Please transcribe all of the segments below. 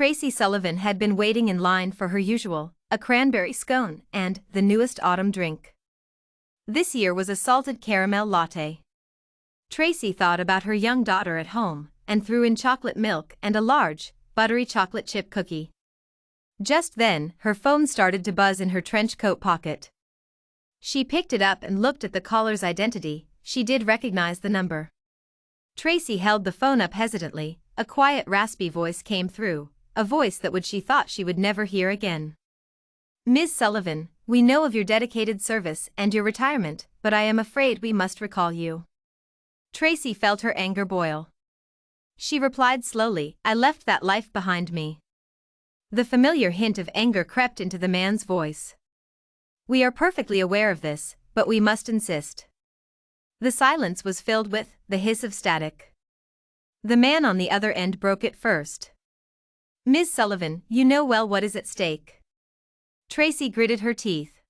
Tracy Sullivan had been waiting in line for her usual, a cranberry scone and the newest autumn drink. This year was a salted caramel latte. Tracy thought about her young daughter at home and threw in chocolate milk and a large, buttery chocolate chip cookie. Just then, her phone started to buzz in her trench coat pocket. She picked it up and looked at the caller's identity. She did recognize the number. Tracy held the phone up hesitantly. A quiet, raspy voice came through, a voice that she thought she would never hear again. "Ms. Sullivan, we know of your dedicated service and your retirement, but I am afraid we must recall you." Tracy felt her anger boil. She replied slowly, "I left that life behind me." The familiar hint of anger crept into the man's voice. "We are perfectly aware of this, but we must insist." The silence was filled with the hiss of static. The man on the other end broke it first. "Ms. Sullivan, you know well what is at stake." Tracy gritted her teeth.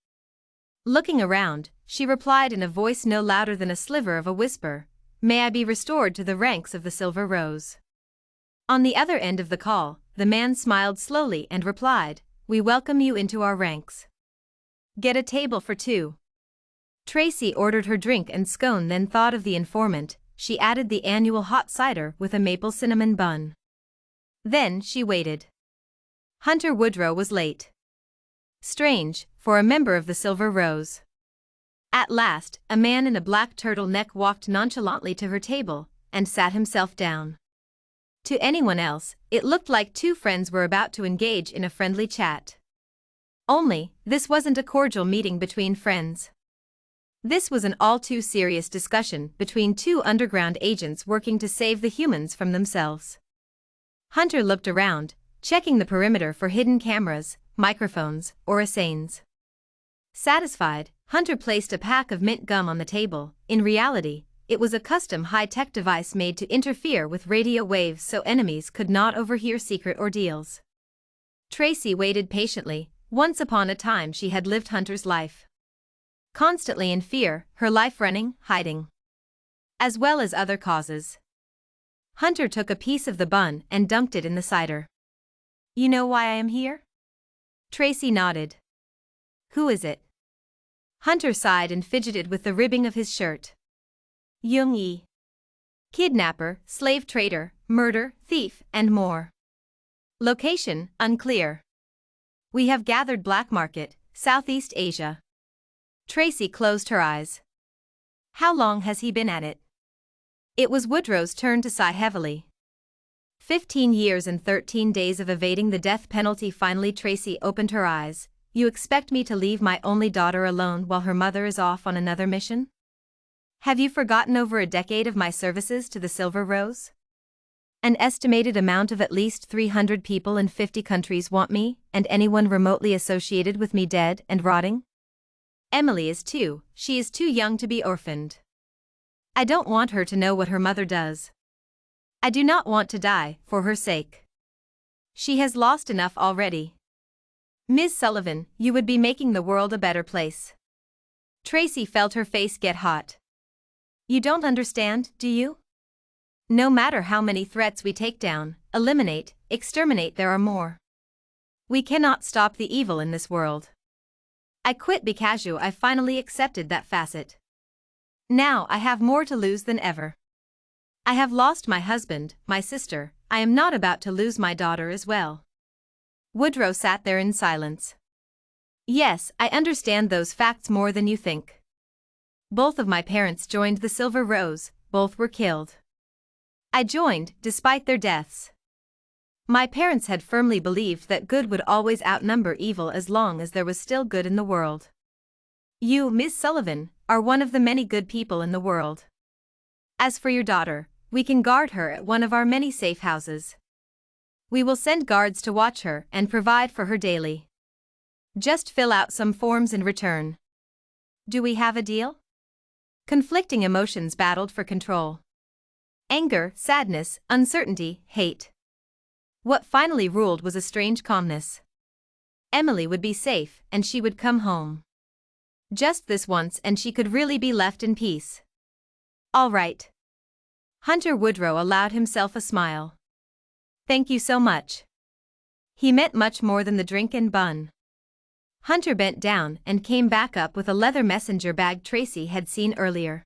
Looking around, she replied in a voice no louder than a sliver of a whisper, "May I be restored to the ranks of the Silver Rose?" On the other end of the call, the man smiled slowly and replied, "We welcome you into our ranks. Get a table for two." Tracy ordered her drink and scone, then thought of the informant. She added the annual hot cider with a maple cinnamon bun. Then she waited. Hunter Woodrow was late. Strange, for a member of the Silver Rose. At last, a man in a black turtleneck walked nonchalantly to her table and sat himself down. To anyone else, it looked like two friends were about to engage in a friendly chat. Only, this wasn't a cordial meeting between friends. This was an all-too serious discussion between two underground agents working to save the humans from themselves. Hunter looked around, checking the perimeter for hidden cameras, microphones, or assassins. Satisfied, Hunter placed a pack of mint gum on the table. In reality, it was a custom high-tech device made to interfere with radio waves so enemies could not overhear secret ordeals. Tracy waited patiently. Once upon a time she had lived Hunter's life. Constantly in fear, her life running, hiding. As well as other causes. Hunter took a piece of the bun and dumped it in the cider. "You know why I am here?" Tracy nodded. "Who is it?" Hunter sighed and fidgeted with the ribbing of his shirt. "Young Yi. Kidnapper, slave trader, murder, thief, and more. Location, unclear. We have gathered black market, Southeast Asia." Tracy closed her eyes. "How long has he been at it?" It was Woodrow's turn to sigh heavily. 15 years and 13 days of evading the death penalty. Finally Tracy opened her eyes. "You expect me to leave my only daughter alone while her mother is off on another mission? Have you forgotten over a decade of my services to the Silver Rose? An estimated amount of at least 300 people in 50 countries want me, and anyone remotely associated with me dead and rotting. Emily is 2, she is too young to be orphaned. I don't want her to know what her mother does. I do not want to die, for her sake. She has lost enough already. Ms. Sullivan, you would be making the world a better place." Tracy felt her face get hot. "You don't understand, do you? No matter how many threats we take down, eliminate, exterminate, there are more. We cannot stop the evil in this world. I quit because I finally accepted that facet. Now I have more to lose than ever. I have lost my husband, my sister, I am not about to lose my daughter as well." Woodrow sat there in silence. "Yes, I understand those facts more than you think. Both of my parents joined the Silver Rose, both were killed. I joined, despite their deaths. My parents had firmly believed that good would always outnumber evil as long as there was still good in the world. You, Miss Sullivan, are one of the many good people in the world. As for your daughter, we can guard her at one of our many safe houses. We will send guards to watch her and provide for her daily. Just fill out some forms in return. Do we have a deal?" Conflicting emotions battled for control. Anger, sadness, uncertainty, hate. What finally ruled was a strange calmness. Emily would be safe and she would come home. Just this once and she could really be left in peace. "All right." Hunter Woodrow allowed himself a smile. "Thank you so much. He meant much more than the drink and bun. Hunter bent down and came back up with a leather messenger bag Tracy had seen earlier.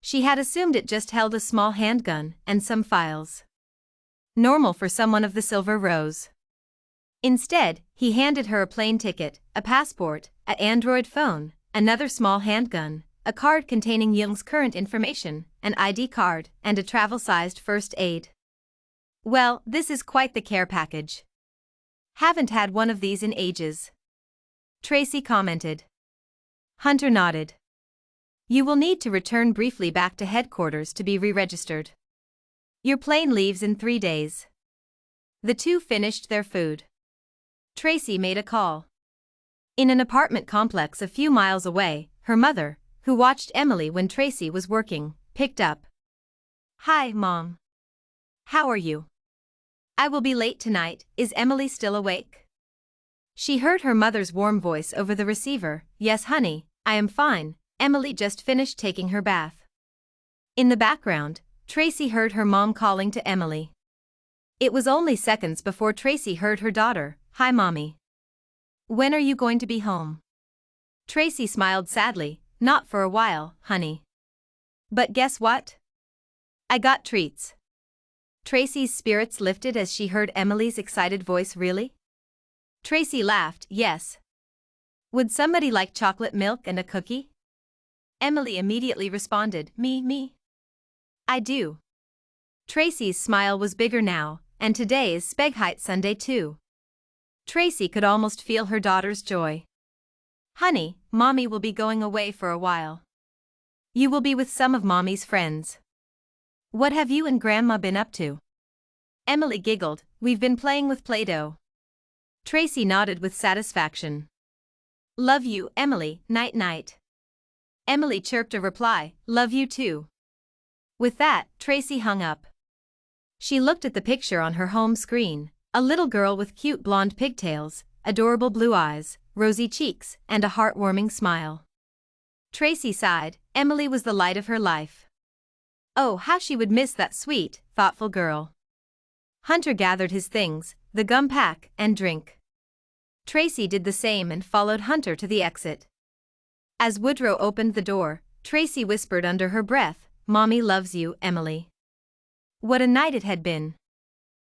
She had assumed it just held a small handgun and some files. Normal for someone of the Silver Rose. Instead, he handed her a plane ticket, a passport, an Android phone, another small handgun, a card containing Young's current information, an ID card, and a travel-sized first aid. Well, this is quite the care package. Haven't had one of these in ages, Tracy commented. Hunter nodded. You will need to return briefly back to headquarters to be re-registered. Your plane leaves in 3 days. The two finished their food. Tracy made a call. In an apartment complex a few miles away, her mother, who watched Emily when Tracy was working, picked up. Hi, Mom. How are you? I will be late tonight. Is Emily still awake? She heard her mother's warm voice over the receiver. Yes, honey, I am fine. Emily just finished taking her bath. In the background, Tracy heard her mom calling to Emily. It was only seconds before Tracy heard her daughter. Hi, Mommy. When are you going to be home? Tracy smiled sadly. Not for a while, honey. But guess what? I got treats. Tracy's spirits lifted as she heard Emily's excited voice. Really? Tracy laughed. Yes. Would somebody like chocolate milk and a cookie? Emily immediately responded. Me. I do. Tracy's smile was bigger now, and today is Speghite Sunday too. Tracy could almost feel her daughter's joy. Honey, Mommy will be going away for a while. You will be with some of Mommy's friends. What have you and Grandma been up to? Emily giggled. We've been playing with Play-Doh. Tracy nodded with satisfaction. Love you, Emily. Night-night. Emily chirped a reply. Love you too. With that, Tracy hung up. She looked at the picture on her home screen, a little girl with cute blonde pigtails, adorable blue eyes, rosy cheeks, and a heartwarming smile. Tracy sighed. Emily was the light of her life. Oh, how she would miss that sweet, thoughtful girl. Hunter gathered his things, the gum pack and drink. Tracy did the same and followed Hunter to the exit. As Woodrow opened the door, Tracy whispered under her breath, Mommy loves you, Emily. What a night it had been.